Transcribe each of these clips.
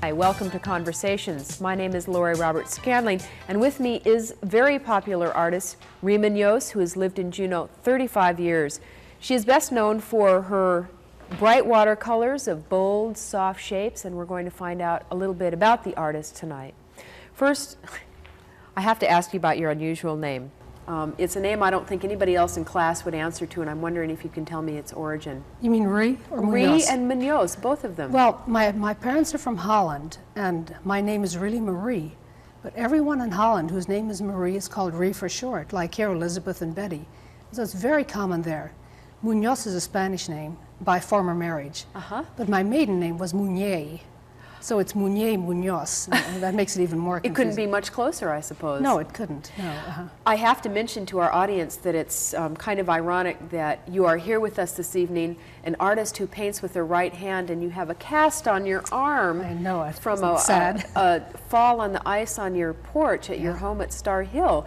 Hi, welcome to Conversations. My name is Laury Scandling, and with me is very popular artist Rie Muñoz, who has lived in Juneau 35 years. She is best known for her bright watercolors of bold, soft shapes, and we're going to find out a little bit about the artist tonight. First, I have to ask you about your unusual name. It's a name I don't think anybody else in class would answer to, and I'm wondering if you can tell me its origin. You mean Rie or Muñoz? Rie and Muñoz, both of them. Well, my parents are from Holland, and my name is really Marie. But everyone in Holland whose name is Marie is called Rie for short, like here Elizabeth and Betty. So it's very common there. Muñoz is a Spanish name by former marriage. But my maiden name was Muñe. So it's Muñoz, and that makes it even more confusing. It couldn't be much closer, I suppose. No, it couldn't. No. I have to mention to our audience that it's kind of ironic that you are here with us this evening, an artist who paints with her right hand, and you have a cast on your arm. I know it. From sad. a fall on the ice on your porch at your home at Star Hill.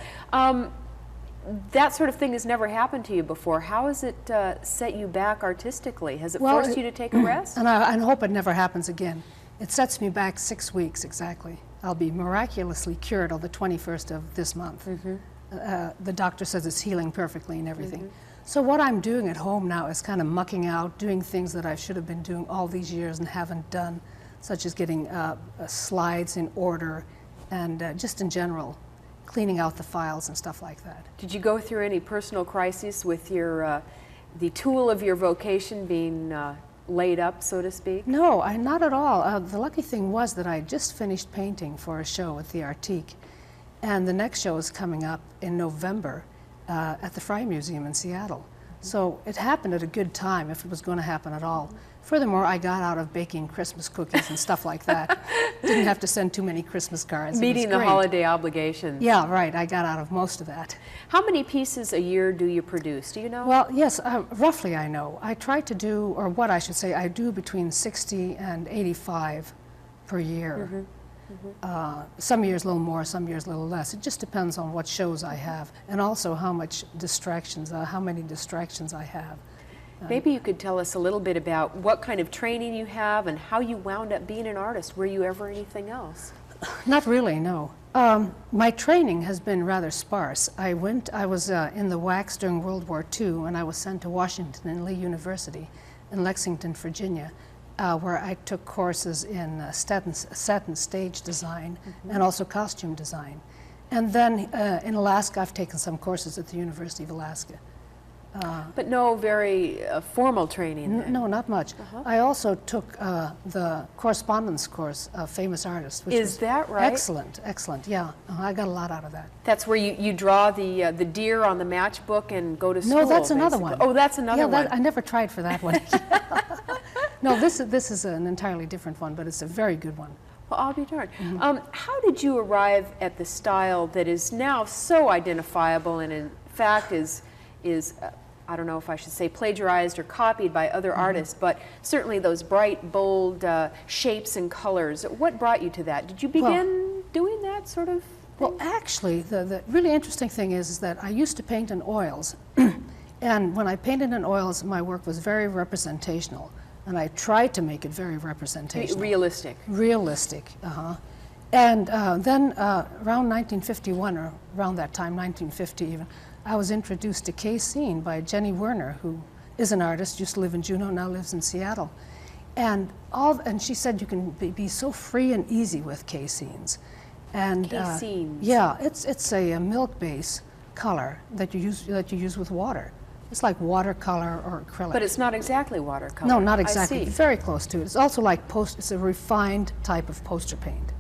That sort of thing has never happened to you before. How has it set you back artistically? Has it forced you to take a rest? And I hope it never happens again. It sets me back 6 weeks exactly. I'll be miraculously cured on the 21st of this month. The doctor says it's healing perfectly and everything. So what I'm doing at home now is kind of mucking out, doing things that I should have been doing all these years and haven't done, such as getting slides in order and just in general, cleaning out the files and stuff like that. Did you go through any personal crises with your, the tool of your vocation being laid up, so to speak? No, not at all. The lucky thing was that I just finished painting for a show at the Artique, and the next show is coming up in November at the Rie Museum in Seattle. So it happened at a good time, if it was going to happen at all. Furthermore, I got out of baking Christmas cookies and stuff like that. Didn't have to send too many Christmas cards. Meeting the holiday obligations. Yeah, right. I got out of most of that. How many pieces a year do you produce? Do you know? Well, yes, roughly I know. I try to do, or what I should say, I do between 60 and 85 per year. Some years a little more, some years a little less. It just depends on what shows I have, and also how much distractions, how many distractions I have. Maybe you could tell us a little bit about what kind of training you have and how you wound up being an artist. Were you ever anything else? Not really, no. My training has been rather sparse. I was in the wax during World War II, and I was sent to Washington and Lee University in Lexington, Virginia, where I took courses in satin stage design and also costume design. And then in Alaska, I've taken some courses at the University of Alaska. But no very formal training? No, not much. I also took the correspondence course of famous artists. Which Is that right? Excellent, excellent, yeah. I got a lot out of that. That's where you draw the deer on the matchbook and go to school? No, that's another one. Oh, that's another one. I never tried for that one. No, this is an entirely different one, but it's a very good one. Well, I'll be darned. How did you arrive at the style that is now so identifiable and in fact is I don't know if I should say plagiarized or copied by other artists, but certainly those bright, bold shapes and colors. What brought you to that? Did you begin doing that sort of thing? Well, actually, the really interesting thing is that I used to paint in oils. And when I painted in oils, my work was very representational. And I tried to make it very representational. Realistic. Realistic, And then around 1951, or around that time, 1950 even, I was introduced to casein by Jenny Werner, who is an artist, used to live in Juneau, now lives in Seattle. And she said you can be so free and easy with caseins. And caseins. Yeah, it's a milk base color that you use with water. It's like watercolor or acrylic. But it's not exactly watercolor. No, not exactly. I see. Very close to it. It's also like it's a refined type of poster paint.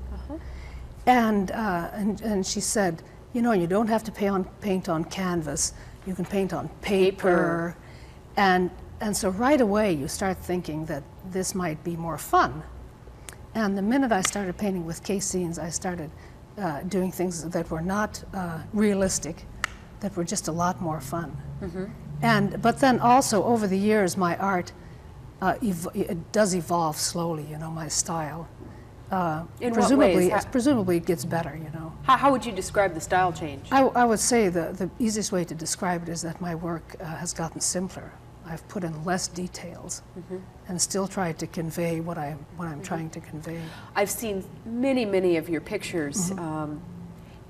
And she said, you know, you don't have to paint on canvas. You can paint on paper. And so right away you start thinking that this might be more fun. And the minute I started painting with caseins, I started doing things that were not realistic, that were just a lot more fun. But then also over the years, my art it does evolve slowly, you know, my style. In what ways? Presumably it gets better, you know. How would you describe the style change? I would say the easiest way to describe it is that my work has gotten simpler. I've put in less details and still tried to convey what I'm trying to convey. I've seen many of your pictures,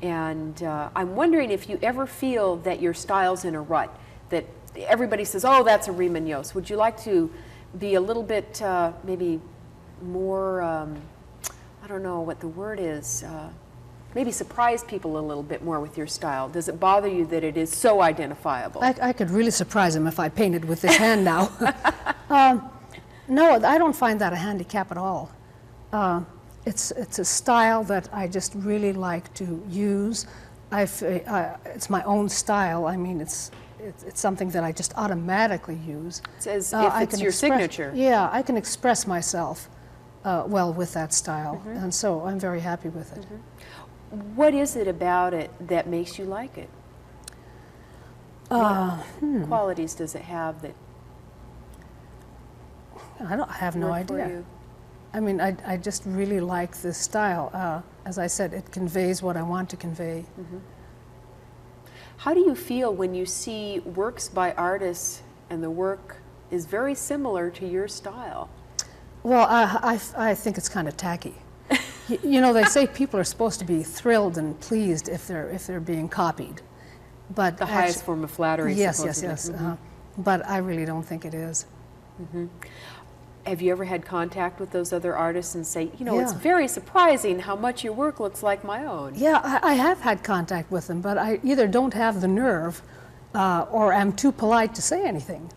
and I'm wondering if you ever feel that your style's in a rut, that everybody says, oh, that's a Rie Muñoz. Would you like to be a little bit, maybe more, I don't know what the word is, maybe surprise people a little bit more with your style? Does it bother you that it is so identifiable? I could really surprise him if I painted with this hand now. No, I don't find that a handicap at all. It's a style that I just really like to use. It's my own style. I mean, it's something that I just automatically use. It's as if it's your signature. Yeah, I can express myself well with that style, and so I'm very happy with it. What is it about it that makes you like it? What qualities does it have that I have no work for idea. you? I mean, I just really like this style. As I said, it conveys what I want to convey. How do you feel when you see works by artists and the work is very similar to your style? Well, I think it's kind of tacky. You know, they say people are supposed to be thrilled and pleased if they're being copied, but The highest form of flattery, yes, supposedly. but I really don't think it is. Have you ever had contact with those other artists and say, you know, it's Yeah. very surprising how much your work looks like my own? Yeah, I have had contact with them, but I either don't have the nerve or am too polite to say anything.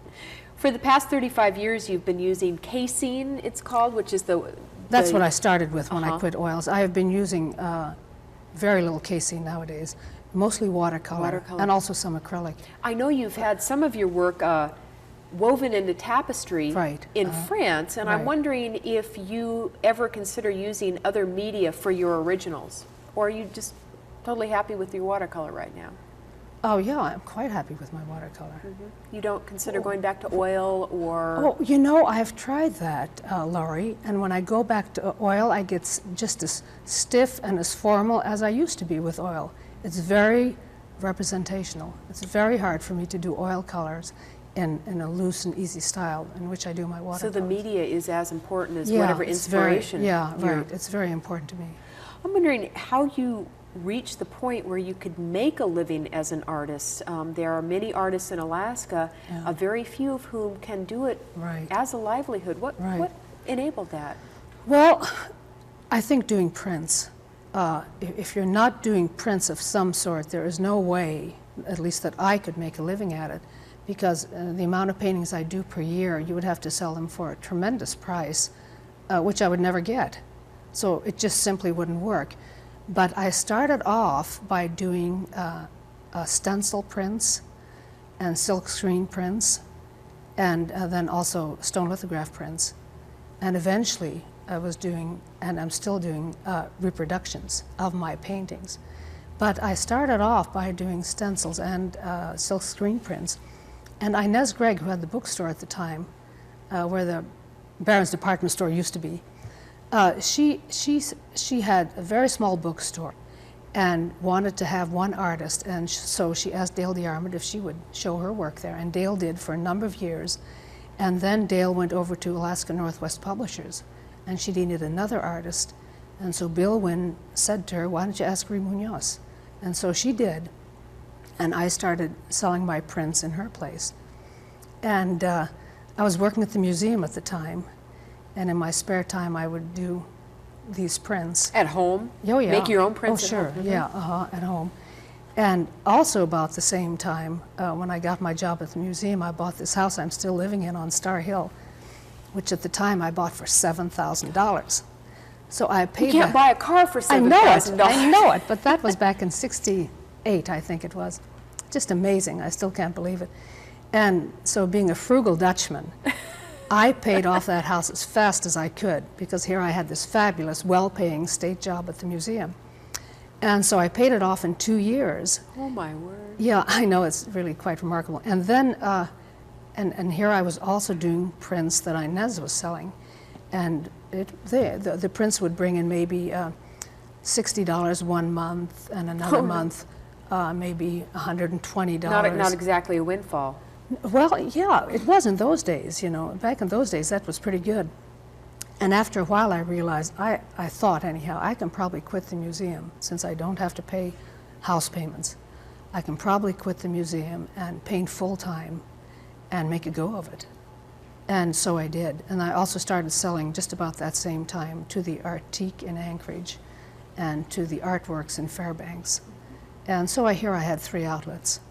For the past 35 years, you've been using casein, it's called, which is That's what I started with when I quit oils. I have been using very little casein nowadays, mostly watercolor, and also some acrylic. I know you've had some of your work woven into tapestry in France, and I'm wondering if you ever consider using other media for your originals, or are you just totally happy with your watercolor right now? Oh yeah, I'm quite happy with my watercolor. You don't consider going back to oil or... Oh, you know, I've tried that, Laurie, and when I go back to oil, I get just as stiff and as formal as I used to be with oil. It's very representational. It's very hard for me to do oil colors in a loose and easy style in which I do my watercolors. So the media is as important as whatever inspiration. Right. It's very important to me. I'm wondering how you reach the point where you could make a living as an artist. There are many artists in Alaska, a very few of whom can do it as a livelihood. What enabled that? Well, I think doing prints. If you're not doing prints of some sort, there is no way, at least that I could make a living at it, because the amount of paintings I do per year, you would have to sell them for a tremendous price, which I would never get. So it just simply wouldn't work. But I started off by doing stencil prints and silk screen prints, and then also stone lithograph prints. And eventually I was doing, and I'm still doing, reproductions of my paintings. But I started off by doing stencils and silk screen prints. And Inez Gregg, who had the bookstore at the time, where the Barron's department store used to be, she had a very small bookstore and wanted to have one artist, and so she asked Dale DeArmond if she would show her work there, and Dale did for a number of years. And then Dale went over to Alaska Northwest Publishers, and she needed another artist. And so Bill Wynn said to her, why don't you ask Rie Muñoz? And so she did. And I started selling my prints in her place. And I was working at the museum at the time, and in my spare time I would do these prints. At home? Oh, yeah. Make your own prints at home? Oh, sure, yeah, at home. And also about the same time, when I got my job at the museum, I bought this house I'm still living in on Star Hill, which at the time I bought for $7,000. So I paid. You can't buy a car for $7,000. I know it, but that was back in '68, I think it was. Just amazing. I still can't believe it. And so, being a frugal Dutchman, I paid off that house as fast as I could, because here I had this fabulous, well-paying state job at the museum. And so I paid it off in 2 years. Oh, my word. Yeah, I know, it's really quite remarkable. And then and here I was also doing prints that Inez was selling. And the prints would bring in maybe $60 one month, and another month maybe $120. Not exactly a windfall. Well, yeah, it was in those days, you know. Back in those days, that was pretty good. And after a while, I realized, I thought anyhow, I can probably quit the museum since I don't have to pay house payments. I can probably quit the museum and paint full-time and make a go of it. And so I did. And I also started selling just about that same time to the Artique in Anchorage and to the Artworks in Fairbanks. And so I had 3 outlets.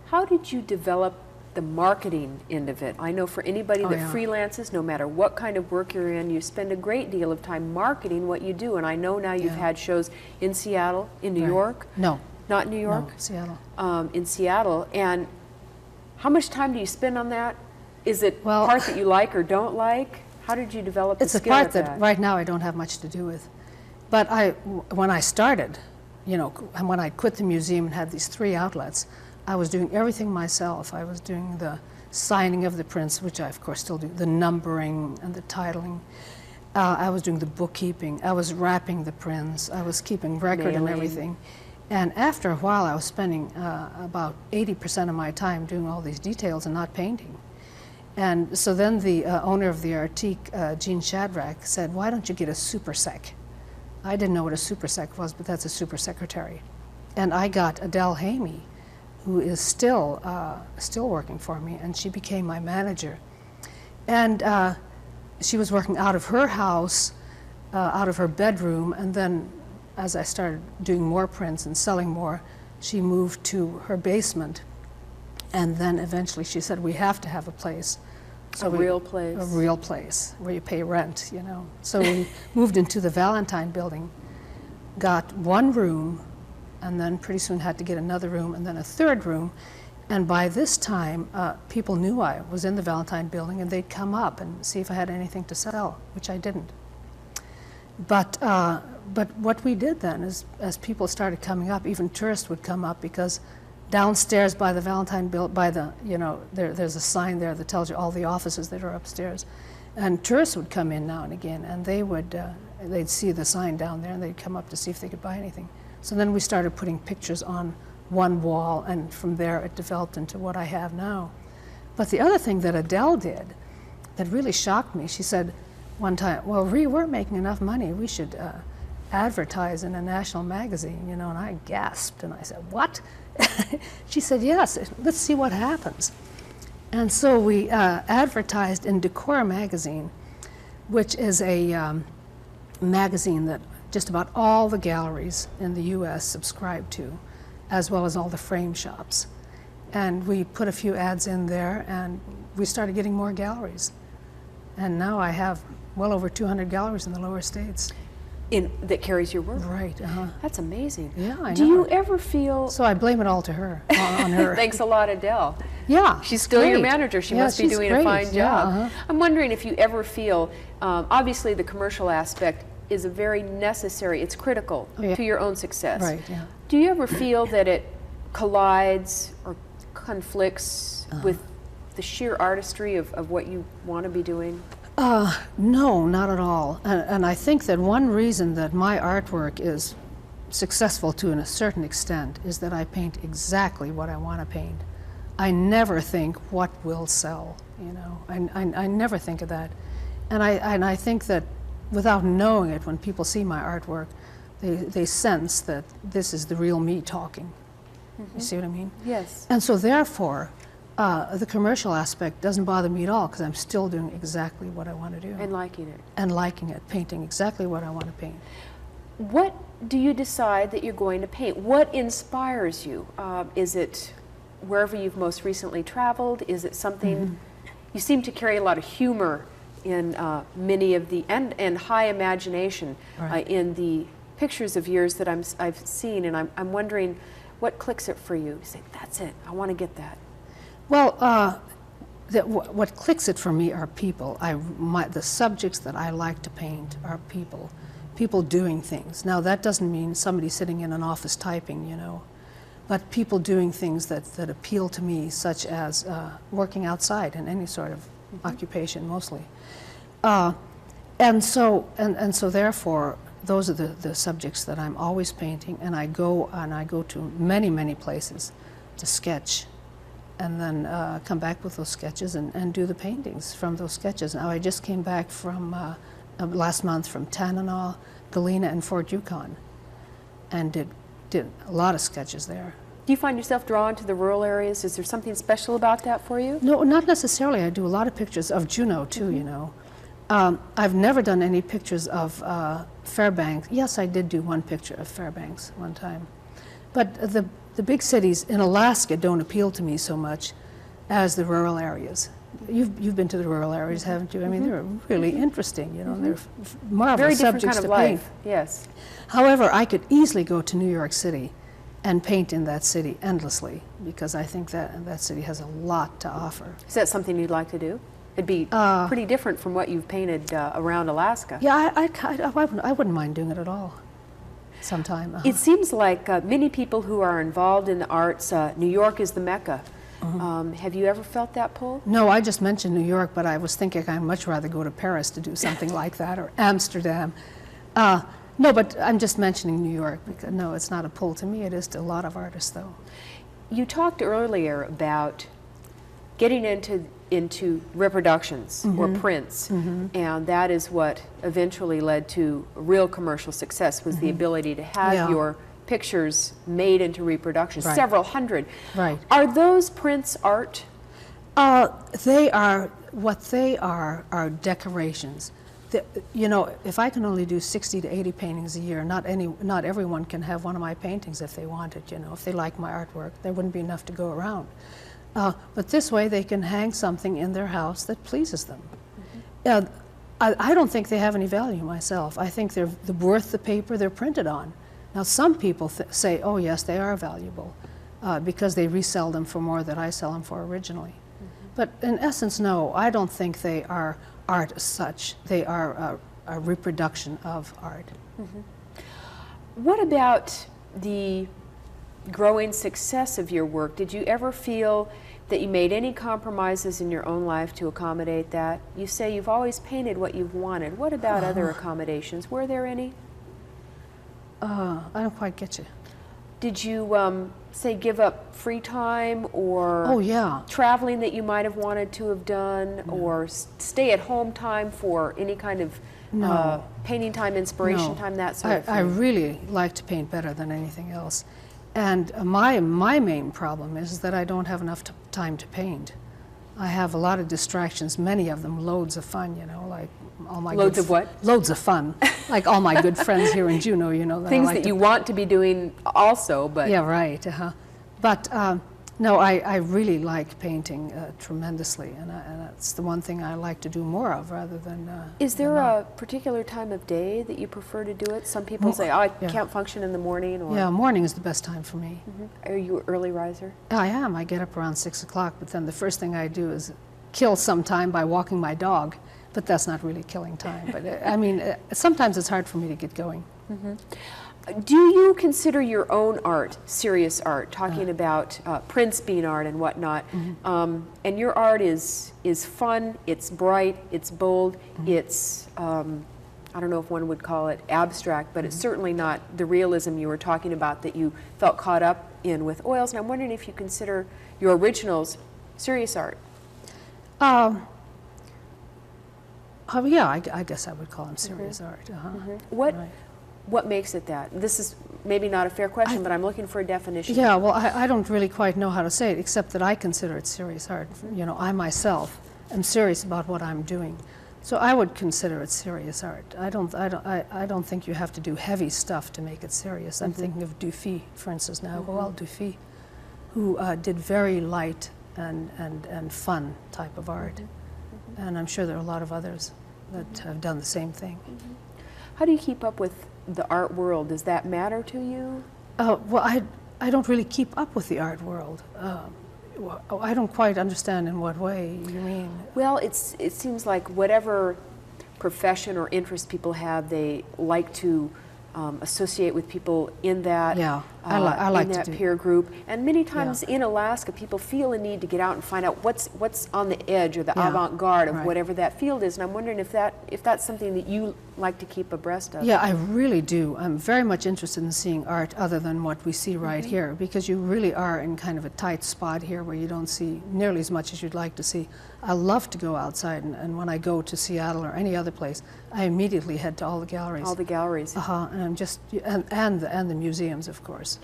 How did you develop the marketing end of it? I know for anybody that freelances, no matter what kind of work you're in, you spend a great deal of time marketing what you do. And I know now you've had shows in Seattle, in New York. No. Not in New York? No, Seattle. In Seattle. And how much time do you spend on that? Is it part that you like or don't like? How did you develop the skill at that? It's a part that right now I don't have much to do with. But when I started, you know, when I quit the museum and had these 3 outlets, I was doing everything myself. I was doing the signing of the prints, which I of course still do, the numbering and the titling. I was doing the bookkeeping. I was wrapping the prints. I was keeping record and everything. And after a while, I was spending about 80% of my time doing all these details and not painting. And so then the owner of the Artique, Gene Shadrack, said, "Why don't you get a super sec?" I didn't know what a super sec was, but that's a super secretary. And I got Adele Hamey, who is still working for me, and she became my manager. And she was working out of her house, out of her bedroom, and then as I started doing more prints and selling more, she moved to her basement. And then eventually she said, "We have to have a place." So a real place. A real place where you pay rent, you know. So we moved into the Valentine building, got 1 room, and then pretty soon had to get another room and then a 3rd room. And by this time, people knew I was in the Valentine building, and they'd come up and see if I had anything to sell, which I didn't. But what we did then is, as people started coming up, even tourists would come up, because downstairs by the Valentine building, by the, you know, there's a sign there that tells you all the offices that are upstairs. And tourists would come in now and again, and they'd see the sign down there, and they'd come up to see if they could buy anything. So then we started putting pictures on one wall, and from there it developed into what I have now. But the other thing that Adele did that really shocked me, she said one time, "Well, Rie, we're making enough money, we should advertise in a national magazine," you know, and I gasped, and I said, "What?" She said, "Yes, let's see what happens." And so we advertised in Decor magazine, which is a magazine that just about all the galleries in the U.S. subscribe to, as well as all the frame shops. And we put a few ads in there, and we started getting more galleries. And now I have well over 200 galleries in the lower states. That carries your work? Right, That's amazing. Yeah, I know. Do you ever feel... So I blame it all to her, on her. Thanks a lot, Adele. Yeah. She's still your manager. She must be doing a fine job. I'm wondering if you ever feel, obviously the commercial aspect is a very necessary, it's critical to your own success. Right, yeah. Do you ever feel that it collides or conflicts with the sheer artistry of what you want to be doing? No, not at all. And I think that one reason that my artwork is successful to a certain extent is that I paint exactly what I want to paint. I never think what will sell, you know. I never think of that. And I think that without knowing it, when people see my artwork, they sense that this is the real me talking. You see what I mean? Yes. And so therefore, the commercial aspect doesn't bother me at all, because I'm still doing exactly what I want to do. And liking it. And liking it, painting exactly what I want to paint. What do you decide that you're going to paint? What inspires you? Is it wherever you've most recently traveled? Is it something, you seem to carry a lot of humor in many of the, and high imagination in the pictures of yours that I've seen, and I'm wondering what clicks it for you? You say, that's it, I want to get that. Well, what clicks it for me are people. The subjects that I like to paint are people doing things. Now that doesn't mean somebody sitting in an office typing, you know, but people doing things that appeal to me, such as working outside in any sort of occupation, mostly. And so therefore, those are the subjects that I'm always painting, and I go to many places to sketch, and then come back with those sketches and do the paintings from those sketches. Now I just came back from last month from Tanana, Galena, and Fort Yukon, and did a lot of sketches there. Do you find yourself drawn to the rural areas? Is there something special about that for you? No, not necessarily. I do a lot of pictures of Juneau too, you know. I've never done any pictures of Fairbanks. Yes, I did do one picture of Fairbanks one time. But the big cities in Alaska don't appeal to me so much as the rural areas. You've been to the rural areas, haven't you? I mean, they're really interesting, you know. They're marvelous Very different subjects kind of to paint. life, yes. However, I could easily go to New York City and paint in that city endlessly, because I think that city has a lot to offer. Is that something you'd like to do? It'd be pretty different from what you've painted around Alaska. Yeah, I wouldn't mind doing it at all sometime. It seems like many people who are involved in the arts, New York is the Mecca. Have you ever felt that pull? No, I just mentioned New York, but I was thinking I'd much rather go to Paris to do something like that, or Amsterdam. No, but I'm just mentioning New York, because no, it's not a pull to me. It is to a lot of artists, though. You talked earlier about getting into reproductions or prints, and that is what eventually led to real commercial success, was the ability to have your pictures made into reproductions, several hundred. Right. Are those prints art? They are, what they are decorations. You know, if I can only do 60 to 80 paintings a year, not everyone can have one of my paintings if they want it, you know. If they like my artwork, there wouldn't be enough to go around. But this way they can hang something in their house that pleases them. I don't think they have any value myself. I think they're worth the paper they're printed on. Now some people say, oh yes, they are valuable, because they resell them for more than I sell them for originally. But in essence, no, I don't think they are art as such. They are a reproduction of art. What about the growing success of your work? Did you ever feel that you made any compromises in your own life to accommodate that? You say you've always painted what you've wanted. What about other accommodations? Were there any? I don't quite get you. Did you, say, give up free time or traveling that you might have wanted to have done, or stay at home time for any kind of painting time, inspiration time, that sort of thing? I really like to paint better than anything else. And my main problem is that I don't have enough time to paint. I have a lot of distractions, many of them loads of fun, you know, like all my loads of what? Loads of fun, like all my good friends here in Juneau, you know. Things that you want to be doing also, but... Yeah, right, But no, I really like painting tremendously, and that's the one thing I like to do more of rather than... Is there a particular time of day that you prefer to do it? Some people say, oh, I can't function in the morning, or... Yeah, morning is the best time for me. Are you an early riser? I am. I get up around 6 o'clock, but then the first thing I do is kill some time by walking my dog, but that's not really killing time. But I mean, sometimes it's hard for me to get going. Do you consider your own art serious art, talking about prints being art and whatnot? And your art is fun, it's bright, it's bold, it's, I don't know if one would call it abstract, but it's certainly not the realism you were talking about that you felt caught up in with oils. And I'm wondering if you consider your originals serious art. Yeah, I guess I would call them serious art. What makes it that? This is maybe not a fair question, but I'm looking for a definition. Yeah, well, I don't really quite know how to say it, except that I consider it serious art. You know, I myself am serious about what I'm doing, so I would consider it serious art. I don't think you have to do heavy stuff to make it serious. I'm thinking of Dufy, for instance, now, Roald Dufy, who did very light and fun type of art, and I'm sure there are a lot of others that have done the same thing. How do you keep up with the art world? Does that matter to you? Well, I don't really keep up with the art world. I don't quite understand in what way you mean. Well, it seems like whatever profession or interest people have, they like to associate with people in that. Yeah. I like in to that do. peer group. And many times Yeah. in Alaska, people feel a need to get out and find out what's on the edge or the Yeah, avant-garde of right. whatever that field is. And I'm wondering if that's something that you like to keep abreast of. Yeah, I really do. I'm very much interested in seeing art other than what we see right here, because you really are in kind of a tight spot here where you don't see nearly as much as you'd like to see. I love to go outside, and when I go to Seattle or any other place, I immediately head to all the galleries. All the galleries. And I'm just and the museums, of course.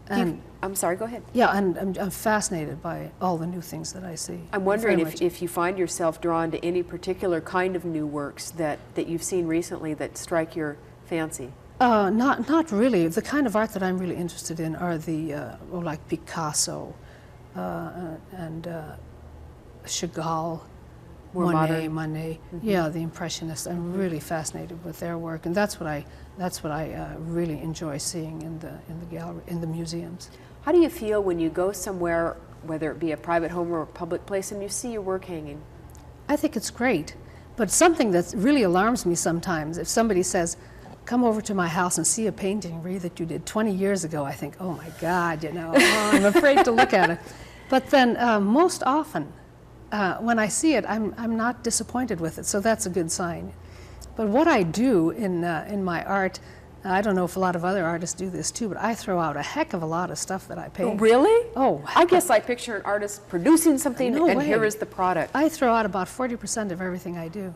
And I'm sorry, go ahead. yeah, and I'm fascinated by all the new things that I see. I'm wondering Very much. if you find yourself drawn to any particular kind of new works that you've seen recently that strike your fancy. Not really. The kind of art that I'm really interested in are the like Picasso and Chagall, More modern. Monet. Yeah, the Impressionists. I'm really fascinated with their work, and that's what I really enjoy seeing in the gallery, in the museums. How do you feel when you go somewhere, whether it be a private home or a public place, and you see your work hanging? I think it's great, but something that really alarms me sometimes, if somebody says, come over to my house and see a painting, Rie, that you did 20 years ago, I think, oh my God, I'm afraid to look at it. But then most often, when I see it, I'm not disappointed with it, so that's a good sign. But what I do in my art, I don't know if a lot of other artists do this too, but I throw out a heck of a lot of stuff that I paint. Really? Oh, I guess I picture an artist producing something, No and way. here is the product. I throw out about 40% of everything I do.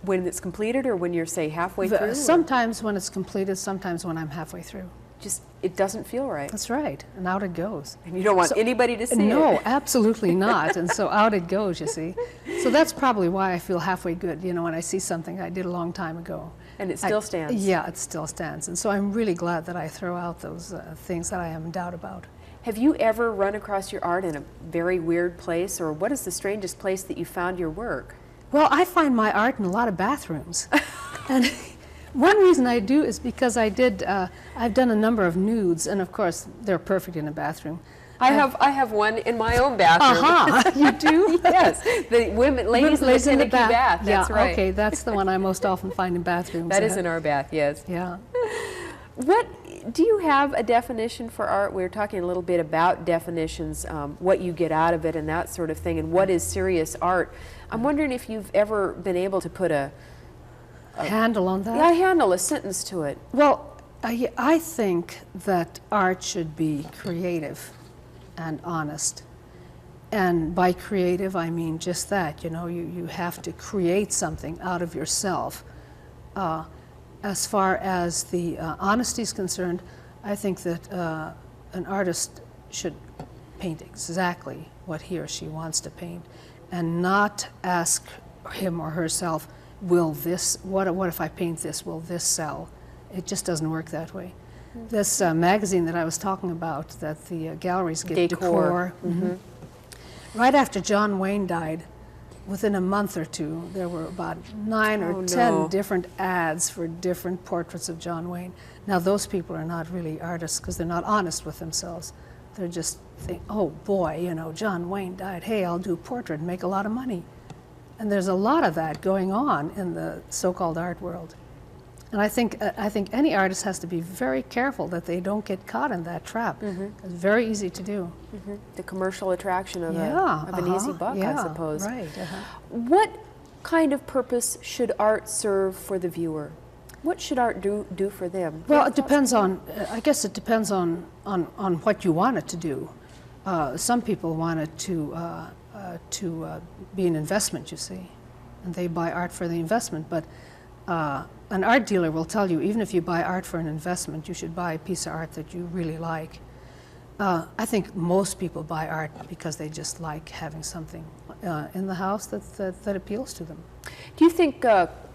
When it's completed, or when you're, say, halfway through? or Sometimes when it's completed, sometimes when I'm halfway through. Just, it doesn't feel right. That's right, and out it goes. And you don't want anybody to see it. No, absolutely not, and so out it goes, you see. So that's probably why I feel halfway good, when I see something I did a long time ago. And it still stands. Yeah, it still stands, and so I'm really glad that I throw out those things that I am in doubt about. Have you ever run across your art in a very weird place, or what is the strangest place that you found your work? Well, I find my art in a lot of bathrooms. And one reason I do is because I've done a number of nudes, and of course, they're perfect in a bathroom. I have one in my own bathroom. You do? Yes, the ladies in the Panicky bath. That's yeah, right. okay, that's the one I most often find in bathrooms. That is in our bath, yes. Yeah. What do you have a definition for art? We were talking a little bit about definitions, what you get out of it and that sort of thing, and what is serious art. I'm wondering if you've ever been able to put a handle on that? Yeah, handle, a sentence to it. Well, I think that art should be creative and honest. And by creative, I mean just that. You have to create something out of yourself. As far as the honesty is concerned, I think that an artist should paint exactly what he or she wants to paint, and not ask him or herself, what if I paint this, will this sell? It just doesn't work that way. This magazine that I was talking about, that the galleries get, Decor. Right after John Wayne died, within a month or two, there were about 9 or 10 different ads for different portraits of John Wayne. Now, those people are not really artists because they're not honest with themselves. They're just thinking, oh boy, John Wayne died. Hey, I'll do a portrait and make a lot of money. And there's a lot of that going on in the so-called art world. And I think any artist has to be very careful that they don't get caught in that trap. It's very easy to do. The commercial attraction of an easy buck, I suppose. Right. What kind of purpose should art serve for the viewer? What should art do for them? Well, it depends on, I guess it depends on what you want it to do. Some people want it to be an investment, you see, and they buy art for the investment. But an art dealer will tell you, even if you buy art for an investment, you should buy a piece of art that you really like. I think most people buy art because they just like having something in the house that appeals to them. Do you think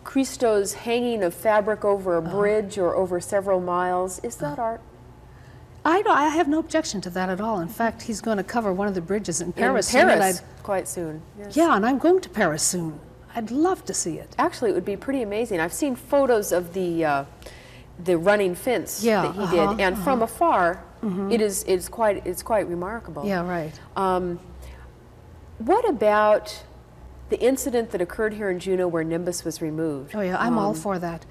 Christo's hanging of fabric over a bridge or over several miles, is that art? I have no objection to that at all. In fact, he's going to cover one of the bridges in Paris. Quite soon. Yes. Yeah, and I'm going to Paris soon. I'd love to see it. Actually, it would be pretty amazing. I've seen photos of the running fence that he did, and from afar, it's quite remarkable. Yeah, right. What about the incident that occurred here in Juneau where Nimbus was removed? Oh yeah, I'm all for that.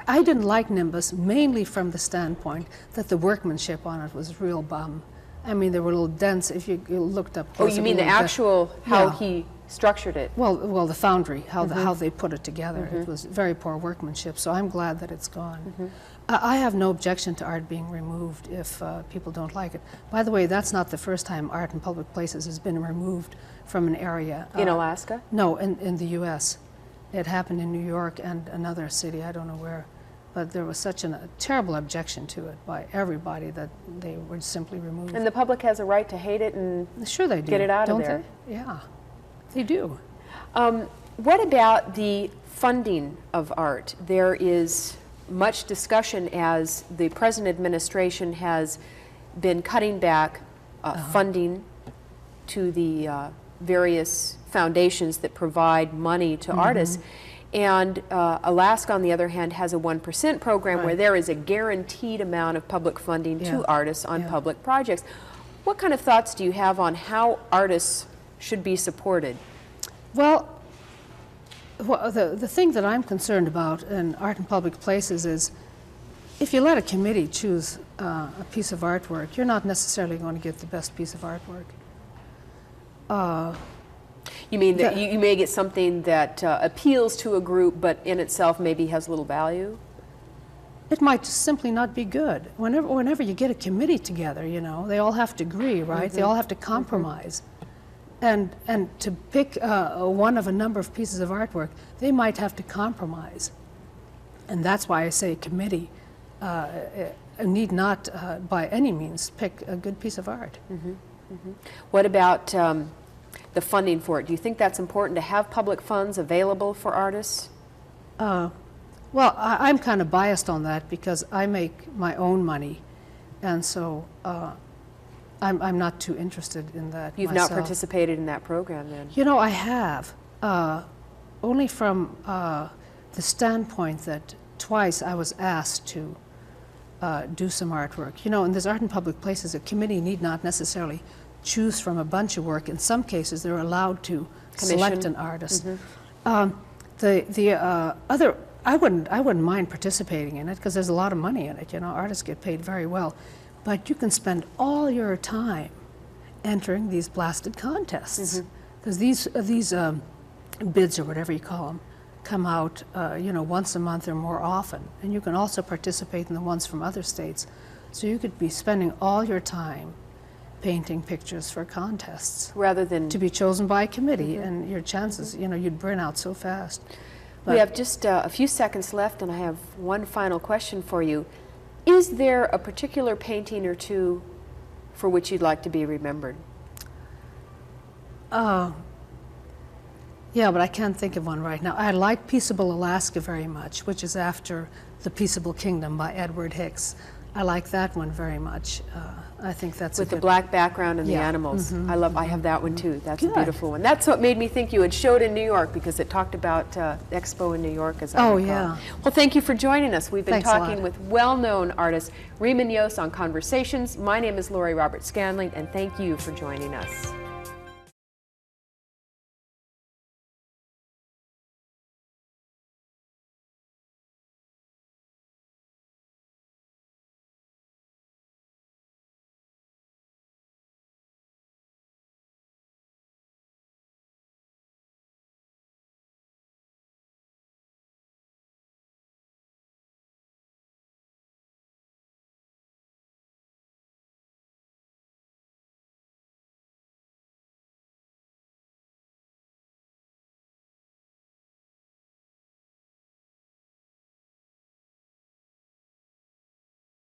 I didn't like Nimbus mainly from the standpoint that the workmanship on it was real bum. I mean, there were little dents if you looked up Oh, close. you mean the actual, how Yeah. he structured it? Well, the foundry, how they put it together. It was very poor workmanship, so I'm glad that it's gone. I have no objection to art being removed if people don't like it. By the way, that's not the first time art in public places has been removed from an area. In Alaska? No, in the U.S. It happened in New York and another city, I don't know where. But there was such a terrible objection to it by everybody that they were simply removed. And the public has a right to hate it and Sure they do. get it out of don't there. They? Yeah, they do. What about the funding of art? There is much discussion as the present administration has been cutting back funding to the various foundations that provide money to artists. And Alaska, on the other hand, has a 1% program where there is a guaranteed amount of public funding to artists on public projects. What kind of thoughts do you have on how artists should be supported? Well, the thing that I'm concerned about in art in public places is if you let a committee choose a piece of artwork, you're not necessarily going to get the best piece of artwork. You mean that you may get something that appeals to a group, but in itself maybe has little value? It might just simply not be good. Whenever you get a committee together, you know, they all have to agree, right? They all have to compromise. And to pick one of a number of pieces of artwork, they might have to compromise. And that's why I say a committee need not, by any means, pick a good piece of art. What about the funding for it? Do you think that's important to have public funds available for artists? Well, I'm kind of biased on that because I make my own money, and so I'm not too interested in that. You've myself. not participated in that program then? You know, I have, only from the standpoint that twice I was asked to do some artwork. You know, in this art in public places, a committee need not necessarily choose from a bunch of work. In some cases, they're allowed to select an artist. I wouldn't mind participating in it because there's a lot of money in it. You know, artists get paid very well, but you can spend all your time entering these blasted contests because these bids or whatever you call them come out, you know, once a month or more often, and you can also participate in the ones from other states. So you could be spending all your time painting pictures for contests rather than to be chosen by a committee, and your chances, you know, you'd burn out so fast. We have just a few seconds left, and I have one final question for you. Is there a particular painting or two for which you'd like to be remembered? Yeah, but I can't think of one right now. I like Peaceable Alaska very much, which is after The Peaceable Kingdom by Edward Hicks. I like that one very much. I think that's with the black background and the animals. I have that one too. That's a beautiful one. That's what made me think you had showed in New York because it talked about Expo in New York, as I recall. Yeah. Well, thank you for joining us. We've been Thanks a talking lot. with well-known artist Rie Muñoz on Conversations. My name is Laury Scandling, and thank you for joining us.